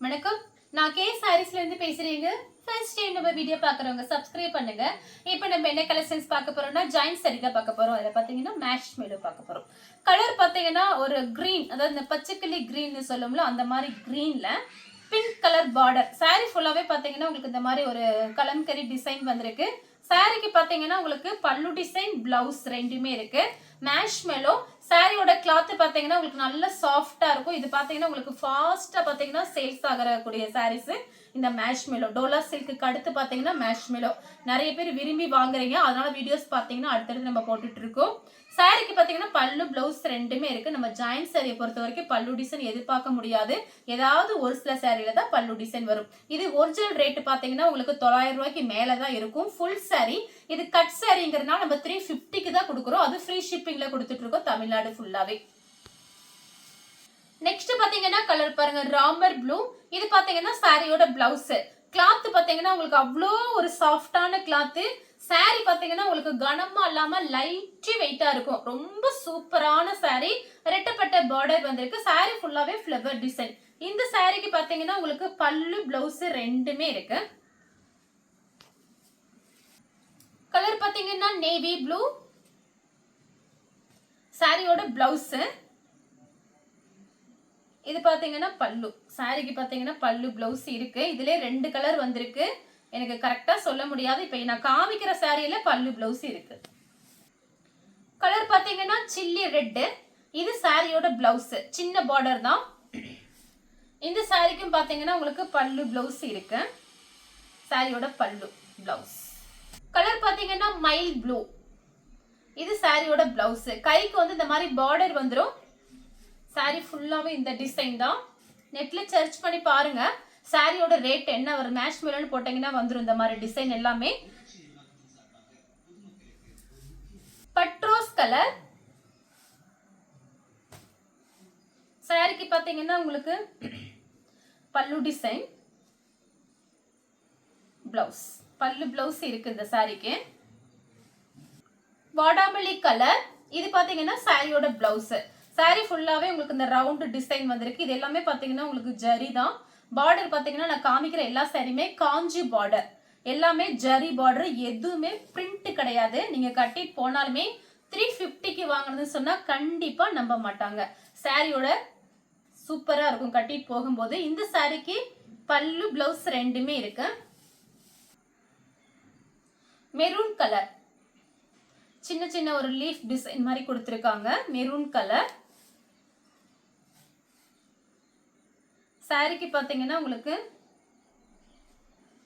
வணக்கம். நான் கே சாரீஸ்ல இருந்து பேசுறேங்க. ஃபர்ஸ்ட் டைம் நம்ம வீடியோ பார்க்குறவங்க சப்ஸ்கிரைப் பண்ணுங்க. இப்போ நம்ம என்ன கலெக்ஷன்ஸ் பார்க்க போறோம்னா ஜாயிண்ட் saree தான் பார்க்க போறோம். அதில் பார்த்தீங்கன்னா மேஷ் மேலோ பார்க்க போறோம். கலர் பார்த்தீங்கன்னா ஒரு கிரீன், அதாவது இந்த பச்சைக்கிளி கிரீன்னு சொல்லுவோம்ல அந்த மாதிரி கிரீன்ல பிங்க் கலர் பார்டர். saree ஃபுல்லாவே பார்த்தீங்கன்னா உங்களுக்கு இந்த மாதிரி ஒரு கலம்கரி டிசைன் வந்திருக்கு. சாரிக்கு பார்த்தீங்கன்னா உங்களுக்கு பல்லு டிசைன், பிளவுஸ் ரெண்டுமே இருக்கு. மேஷ் மேலோ சாரியோட கிளாத் பார்த்தீங்கன்னா உங்களுக்கு நல்ல சாஃப்டா இருக்கும். இது பார்த்தீங்கன்னா உங்களுக்கு ஃபாஸ்டா பார்த்தீங்கன்னா சேல்ஸ் ஆகக்கூடிய சாரீஸ் இந்த மேஷ் மேலோ. டோலா சில்க்கு அடுத்து பார்த்தீங்கன்னா மேஷ் மேலோ நிறைய பேர் விரும்பி வாங்குறீங்க, அதனால வீடியோஸ் பார்த்தீங்கன்னா அடுத்தடுத்து நம்ம போட்டுட்டு இருக்கோம். சாரிக்கு பார்த்தீங்கன்னா பல்லு பிளவுஸ் ரெண்டுமே இருக்கு. நம்ம ஜாயிண்ட் சாரியை பொறுத்த வரைக்கும் பல்லு டிசைன் எதிர்பார்க்க முடியாது. ஏதாவது ஒரு சில சாரியில தான் பல்லு டிசைன் வரும். இது ஒரிஜினல் ரேட் பார்த்தீங்கன்னா உங்களுக்கு 900 ரூபாய்க்கு மேல தான் இருக்கும் ஃபுல் சாரி. இது கட் சாரிங்கிறதுனால நம்ம 350க்கு தான் கொடுக்குறோம். அது ஃப்ரீ ஷிப்பிங்ல கொடுத்துட்டு இருக்கோம் தமிழ்நாடு ஃபுல்லாவே. நெக்ஸ்ட் பாத்தீங்கன்னா கலர் பாருங்க, ராமர் ப்ளூ. இது பாத்தீங்கன்னா சாரியோட பிளவுஸ். கிளாத் பாத்தீங்கன்னா உங்களுக்கு அவ்வளோ ஒரு சாஃப்டான கிளாத். சாரி பாத்தீங்கன்னா உங்களுக்கு கனமா இல்லாம லைட் வெயிட்டா இருக்கும். ரொம்ப சூப்பரான சாரி. ரெட்டப்பட்ட பார்டர் வந்திருக்கு. சாரி ஃபுல்லாவே ஃப்ளவர் டிசைன். இந்த சாரிக்கு பாத்தீங்கன்னா உங்களுக்கு பல்லு பிளவுஸ் ரெண்டுமே இருக்கு. கலர் பாத்தீங்கன்னா நேவி ப்ளூ. சாரியோட பிளவுஸ். இது பாத்தீங்கன்னா பல்லு. சாரிக்கு பாத்தீங்கன்னா பல்லு பிளவுஸ் இருக்கு. இதுல ரெண்டு கலர் வந்திருக்கு. எனக்கு கரெக்டா சொல்ல முடியாது. இப்ப நான் காமிக்கிற சாரியில பல்லு பிளவுஸ் இருக்கு. கலர் பாத்தீங்கன்னா சில்லி ரெட். இது சாரியோட பிளவுஸ். சின்ன பார்டர் தான். இந்த சாரிக்கும் பாத்தீங்கன்னா உங்களுக்கு பல்லு பிளவுஸ் இருக்கு. சாரியோட பல்லு பிளவுஸ். கலர் பாத்தீங்கன்னா மைல் ப்ளூ. இது சாரியோட பிளவுஸ். கைக்கு வந்து இந்த மாதிரி பார்டர் வந்துரும். சாரி ஃபுல்லாவே இந்த டிசைன் தான். நெட்ல சர்ச் பண்ணி பாருங்க சாரியோட ரேட் என்ன வரும். மேஷ் மேலோன்னு போட்டீங்கன்னா வந்துரும் இந்த மாதிரி டிசைன் எல்லாமே. பட்ரோஸ் கலர். சாரிக்கு பாத்தீங்கன்னா உங்களுக்கு பல்லு டிசைன், பிளவுஸ். பல்லு பிளவுஸ் இருக்கு இந்த சாரிக்கு. வாடாமல்லி கலர். இது பாத்தீங்கன்னா சாரியோட பிளவுஸ். சாரி ஃபுல்லாவே உங்களுக்கு இந்த ரவுண்ட் டிசைன் வந்திருக்கு. இது எல்லாமே பாத்தீங்கன்னா உங்களுக்கு ஜரி தான். பார்டர் பாத்தீங்கன்னா நான் காமிக்கிற எல்லா சாரியுமே காஞ்சி பார்டர். எல்லாமே ஜரி பார்டர், எதுவுமே பிரிண்ட் கிடையாது. நீங்க கட்டிட்டு போனாலுமே 350க்கு வாங்குறதுன்னு சொன்னா கண்டிப்பா நம்ப மாட்டாங்க. சாரியோட சூப்பரா இருக்கும் கட்டிட்டு போகும்போது. இந்த சாரிக்கு பல்லு பிளவுஸ் ரெண்டுமே இருக்கு. Maroon colour. சின்ன சின்ன ஒரு லீஃப் டிசைன் மாதிரி கொடுத்திருக்காங்க. Maroon colour. சாரிக்கு பாத்தீங்கன்னா உங்களுக்கு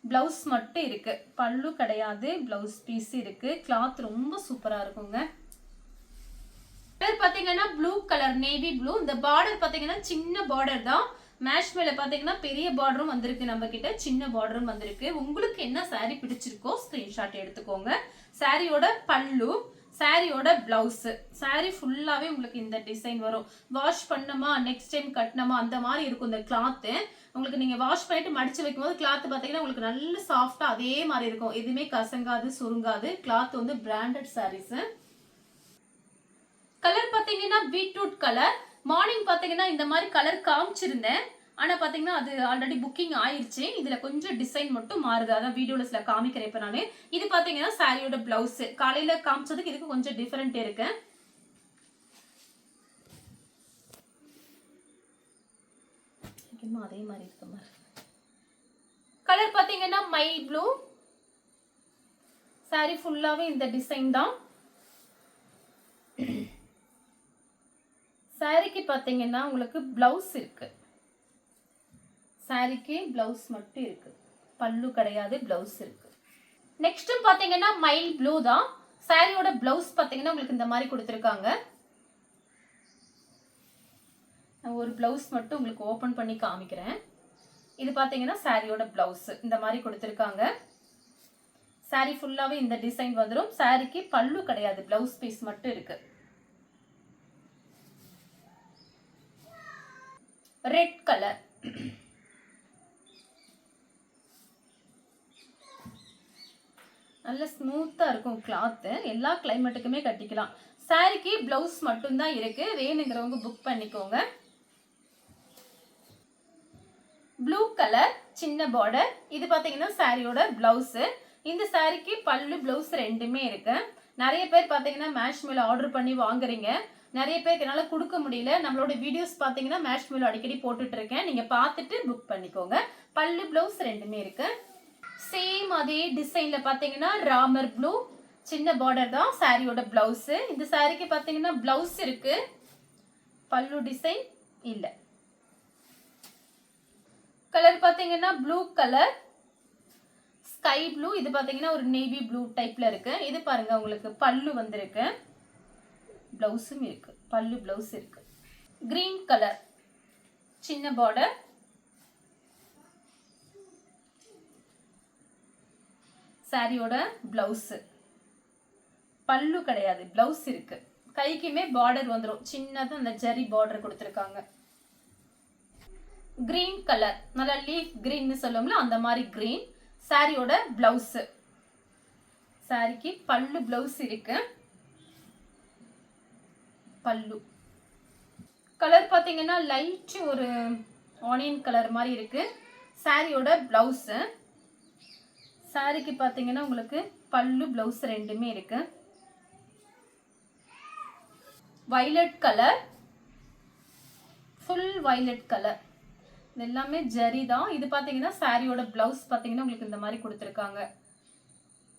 பிளவுஸ் மட்டும் இருக்கு, பல்லு கிடையாது. பிளவுஸ் பீஸ் இருக்கு. கிளாத் ரொம்ப சூப்பரா இருக்குங்க. கலர் பாத்தீங்கன்னா ப்ளூ கலர், நேவி ப்ளூ. இந்த பார்டர் பாத்தீங்கன்னா சின்ன பார்டர் தான். மேஷ் மேல பாத்தீங்கன்னா பெரிய பார்டரும் வந்திருக்கு, நம்ம கிட்ட சின்ன பார்டரும் வந்திருக்கு. உங்களுக்கு என்ன சாரி பிடிச்சிருக்கோ ஸ்கிரீன்ஷாட் எடுத்துக்கோங்க. சாரியோட பல்லு, சாரியோட பிளவுஸ். சாரி ஃபுல்லாவே உங்களுக்கு இந்த டிசைன் வரும். வாஷ் பண்ணமா நெக்ஸ்ட் டைம் கட்டணுமா அந்த மாதிரி இருக்கும் இந்த கிளாத். உங்களுக்கு நீங்க வாஷ் பண்ணிட்டு மடிச்சு வைக்கும்போது கிளாத் பாத்தீங்கன்னா உங்களுக்கு நல்ல சாஃப்டா அதே மாதிரி இருக்கும். எதுவுமே கசங்காது, சுருங்காது. கிளாத் வந்து பிராண்டட் சாரீஸ். கலர் பாத்தீங்கன்னா பீட்ரூட் கலர். மார்னிங் பாத்தீங்கன்னா இந்த மாதிரி கலர் காமிச்சிருந்தேன். ஆனா பாத்தீங்கன்னா அது ஆல்ரெடி புக்கிங் ஆயிருச்சு. இதுல கொஞ்சம் டிசைன் மட்டும் மாறுது. அதான் வீடியோல சில காமிக்கிறேன் இப்ப நானு. இது பாத்தீங்கன்னா சாரியோட பிளவுஸ். காலையில காமிச்சதுக்கு இதுக்கு கொஞ்சம் டிஃபரெண்ட் இருக்கு. அதே மாதிரி இருக்க மாதிரி. கலர் பாத்தீங்கன்னா மைல் ப்ளூ. சாரி ஃபுல்லாவே இந்த டிசைன் தான். சாரிக்கு பாத்தீங்கன்னா உங்களுக்கு பிளவுஸ் இருக்கு. சாரிக்கு பிளவுஸ் மட்டும் இருக்கு, பல்லு கிடையாது, பிளவுஸ் இருக்கு. நெக்ஸ்ட் பாத்தீங்கன்னா மைல் ப்ளூ தான். சாரியோட பிளவுஸ் பாத்தீங்கன்னா உங்களுக்கு இந்த மாதிரி கொடுத்திருக்காங்க. நான் ஒரு பிளவுஸ் மட்டும் உங்களுக்கு ஓபன் பண்ணி காமிக்கிறேன். இது பாத்தீங்கன்னா சாரியோட பிளவுஸ் இந்த மாதிரி கொடுத்திருக்காங்க. சாரி ஃபுல்லாவே இந்த டிசைன் வந்துடும். சாரிக்கு பல்லு கிடையாது, பிளவுஸ் பீஸ் மட்டும் இருக்கு. Red colour. நல்ல ஸ்மூத்தா இருக்கும் கிளாத். எல்லா கிளைமேட்டுக்குமே கட்டிக்கலாம். சாரிக்கு பிளவுஸ் மட்டும் தான் இருக்கு. வேணுங்கிறவங்க புக் பண்ணிக்கோங்க. ப்ளூ கலர் சின்ன பார்டர். இது பார்த்தீங்கன்னா சாரியோட பிளவுஸு. இந்த சாரிக்கு பல்லு பிளவுஸ் ரெண்டுமே இருக்கு. நிறைய பேர் பார்த்தீங்கன்னா மேஷ் மேல ஆர்டர் பண்ணி வாங்குறீங்க. நிறைய பேருக்கு என்னால் கொடுக்க முடியல. நம்மளோட வீடியோஸ் பார்த்தீங்கன்னா மேஷ் மேல அடிக்கடி போட்டுட்டு இருக்கேன். நீங்க பார்த்துட்டு புக் பண்ணிக்கோங்க. பல்லு பிளவுஸ் ரெண்டுமே இருக்கு. சேம் அதே டிசைன்ல பார்த்தீங்கன்னா ராமர் ப்ளூ சின்ன பார்டர் தான் சாரியோட பிளவுஸ். இந்த சாரிக்கு பார்த்தீங்கன்னா பிளவுஸ் இருக்கு, பல்லு டிசைன் இல்ல. கலர் பார்த்தீங்கன்னா ப்ளூ கலர், ஸ்கை ப்ளூ. இது பார்த்தீங்கன்னா ஒரு நேவி ப்ளூ டைப்ல இருக்கு. இது பாருங்க உங்களுக்கு பல்லு வந்திருக்கு, பிளவுஸும் இருக்கு, பல்லு பிளவுஸ் இருக்கு. கிரீன் கலர் சின்ன பார்டர், சாரியோட பிளவுஸ். பல்லு கிடையாது, பிளவுஸ் இருக்கு. கைக்குமே பார்டர் வந்துடும், சின்னதா அந்த ஜரி பார்டர் கொடுத்துருக்காங்க. கிரீன் கலர், நல்லா லீஃப் கிரீன் சொல்லுவோம்ல அந்த மாதிரி கிரீன். சாரியோட பிளவுஸ். சாரிக்கு பல்லு பிளவுஸ் இருக்கு, பல்லு. கலர் பார்த்தீங்கன்னா லைட் ஒரு ஆனியன் கலர் மாதிரி இருக்கு. சாரியோட பிளவுஸ். சாரிக்கு பார்த்தீங்கன்னா உங்களுக்கு பல்லு பிளவுஸ் ரெண்டுமே இருக்கு. Violet colour, full violet colour. இது எல்லாமே ஜரி தான். இது பார்த்தீங்கன்னா சாரியோட பிளவுஸ் பார்த்தீங்கன்னா உங்களுக்கு இந்த மாதிரி கொடுத்துருக்காங்க.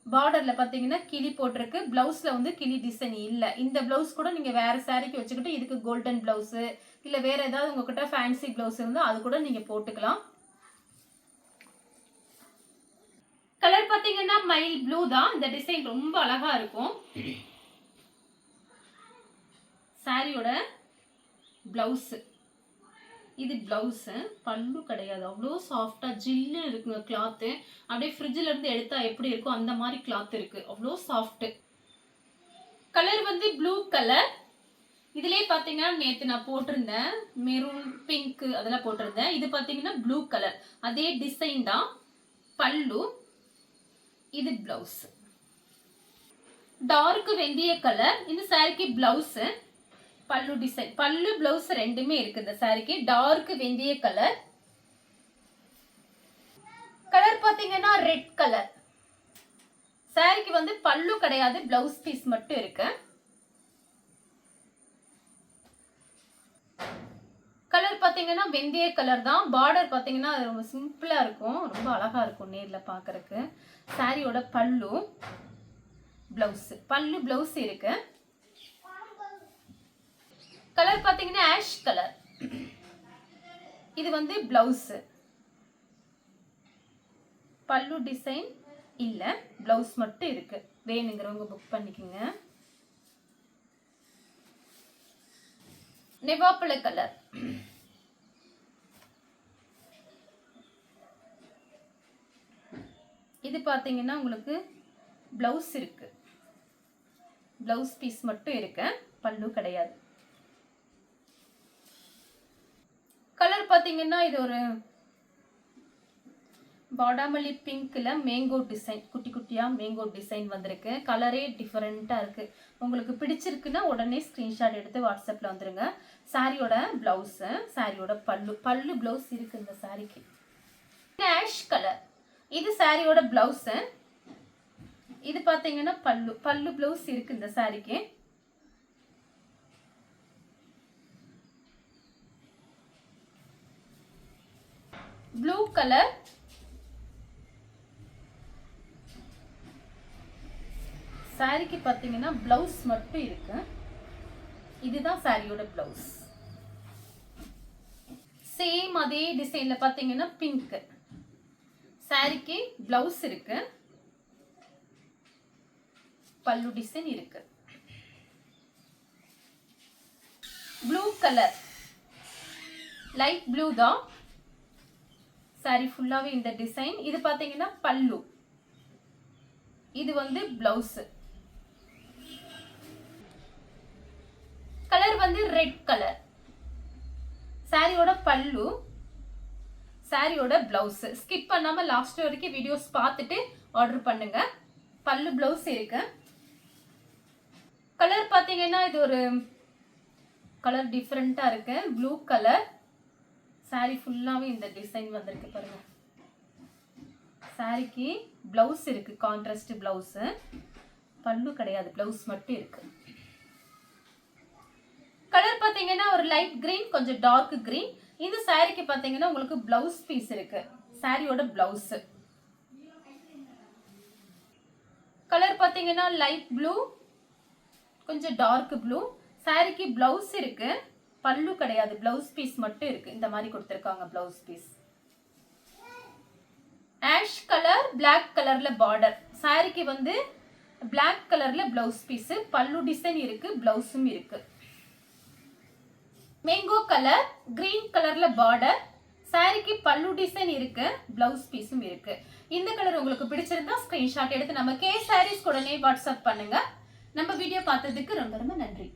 பார்டர்ல பார்த்தீங்கன்னா கிளி போட்டிருக்கு, பிளவுஸ்ல வந்து கிளி டிசைன் இல்லை. இந்த பிளவுஸ் கூட நீங்க வேற சாரிக்கு வச்சுக்கிட்டு இதுக்கு கோல்டன் பிளவுஸ் இல்லை வேற ஏதாவது உங்ககிட்ட ஃபேன்சி பிளவுஸ் இருந்தால் அது கூட நீங்க போட்டுக்கலாம். கலர் பார்த்தீங்கன்னா மைல் ப்ளூ தான். இந்த டிசைன் ரொம்ப அழகா இருக்கும். சாரியோட பிளவுஸ். இது பிளவுஸ், பல்லு கிடையாது. அவ்வளோ சாஃப்டா ஜில்லு இருக்குங்க கிளாத்து. அப்படியே ஃப்ரிட்ஜில் இருந்து எடுத்தா எப்படி இருக்கும் அந்த மாதிரி கிளாத் இருக்கு, அவ்வளோ சாஃப்ட். கலர் வந்து ப்ளூ கலர். இதுலேயே பார்த்தீங்கன்னா நேற்று நான் போட்டிருந்தேன் மெரூன் பிங்க் அதெல்லாம் போட்டிருந்தேன். இது பார்த்தீங்கன்னா ப்ளூ கலர், அதே டிசைன் தான். பல்லு, இது பிளவுஸ். டார்க் வெந்தய கலர். இந்த சாரிக்கு பிளவுஸ், பல்லு டிசைன், பல்லு பிளவுஸ் ரெண்டுமே இருக்கு. இந்த சாரிக்கு டார்க் வெந்தய கலர். கலர் பாத்தீங்கன்னா ரெட் கலர். சாரிக்கு வந்து பல்லு கிடையாது, பிளவுஸ் பீஸ் மட்டும் இருக்கு. கலர் பாத்தீங்கன்னா வெந்தய கலர் தான். பார்டர் பாத்தீங்கன்னா ரொம்ப சிம்பிளா இருக்கும், ரொம்ப அழகா இருக்கும் நேர்ல பாக்குறதுக்கு. சாரியோட பல்லு பிளவுஸ், பல்லு பிளவுஸ் இருக்கு. கலர் பாத்தீங்கன்னா ஆஷ் கலர். இது வந்து பிளவுஸ், பல்லு டிசைன் இல்ல, பிளவுஸ் மட்டும் இருக்கு. வேணுங்கிறவங்க புக் பண்ணிக்கோங்க. நெவாப்பழ கலர். இது பாத்தீங்கன்னா உங்களுக்கு பிளவுஸ் இருக்கு, பிளவுஸ் பீஸ் மட்டும் இருக்கு, பல்லு கிடையாது. கலர் பாத்தீங்கன்னா இது ஒரு பாடாமல்லி பிங்க்ல மேங்கோ டிசைன், குட்டி குட்டியா மேங்கோ டிசைன் வந்திருக்கு. கலரே டிஃபரெண்டா இருக்கு. உங்களுக்கு பிடிச்சிருக்குன்னா உடனே ஸ்கிரீன்ஷாட் எடுத்து வாட்ஸ்அப்ல வந்துருங்க. சாரியோட பிளவுஸ், சாரியோட பல்லு, பல்லு பிளவுஸ் இருக்கு இந்த சாரிக்கு. Ash colour. இது சாரியோட பிளவுஸ். இது பாத்தீங்கன்னா பல்லு, பல்லு பிளவுஸ் இருக்கு இந்த சாரிக்கு. Blue colour. சாரிக்கு பாத்தீங்கன்னா பிளவுஸ் மட்டும் இருக்கு. இதுதான் சாரியோட பிளவுஸ். சேம் அதே டிசைன்ல பாத்தீங்கன்னா பிங்க். சாரிக்கு பிளவுஸ் இருக்கு, பல்லு டிசைன் இருக்கு. ப்ளூ கலர், லைட் ப்ளூ தான். சாரி ஃபுல்லாவே இந்த டிசைன். இது பாத்தீங்கன்னா பல்லு, இது வந்து பிளவுஸ். கலர் வந்து ரெட் கலர். சாரியோட பல்லு, சாரியோட பிளவுஸ். ஸ்கிப் பண்ணாம லாஸ்ட் வரைக்கும் வீடியோஸ் பார்த்துட்டு ஆர்டர் பண்ணுங்க. பல்லு பிளவுஸ் இருக்கு. கலர் பாத்தீங்கன்னா இது ஒரு கலர் டிஃபரெண்டா இருக்கு, ப்ளூ கலர். saree ஃபுல்லாவே இந்த டிசைன் வந்திருக்கு பாருங்க. சாரிக்கு பிளவுஸ் இருக்கு, கான்ட்ராஸ்ட் பிளவுஸ். பல்லு கிடையாது, பிளவுஸ் மட்டும் இருக்கு. கலர் பாத்தீங்கன்னா ஒரு லைட் கிரீன், கொஞ்சம் டார்க் கிரீன். இந்த சாரிக்கு பாத்தீங்கன்னா உங்களுக்கு பிளவுஸ் பீஸ் இருக்கு, சாரியோட பிளவுஸ். கலர் பாத்தீங்கன்னா லைட் ப்ளூ, கொஞ்சம் டார்க் ப்ளூ. சாரிக்கு பிளவுஸ் இருக்கு, பல்லு கிடையாது, பிளவுஸ் பீஸ் மட்டும் இருக்கு. இந்த மாதிரி கொடுத்திருக்காங்க blouse piece. Ash colour black கலர்ல பார்டர். சாரிக்கு வந்து பிளாக் கலர்ல பிளவுஸ் பீஸ், பல்லு டிசைன் இருக்கு, பிளவுஸும் இருக்கு. மேங்கோ கலர் கிரீன் கலர்ல பார்டர். சாரிக்கு பல்லு டிசைன் இருக்கு, பிளவுஸ் பீஸும் இருக்கு. இந்த கலர் உங்களுக்கு பிடிச்சிருந்தா ஸ்கிரீன்ஷாட் எடுத்து நம்ம கே சாரீஸ் உடனே வாட்ஸ்அப் பண்ணுங்க. நம்ம வீடியோ பார்த்ததுக்கு ரொம்ப ரொம்ப நன்றி.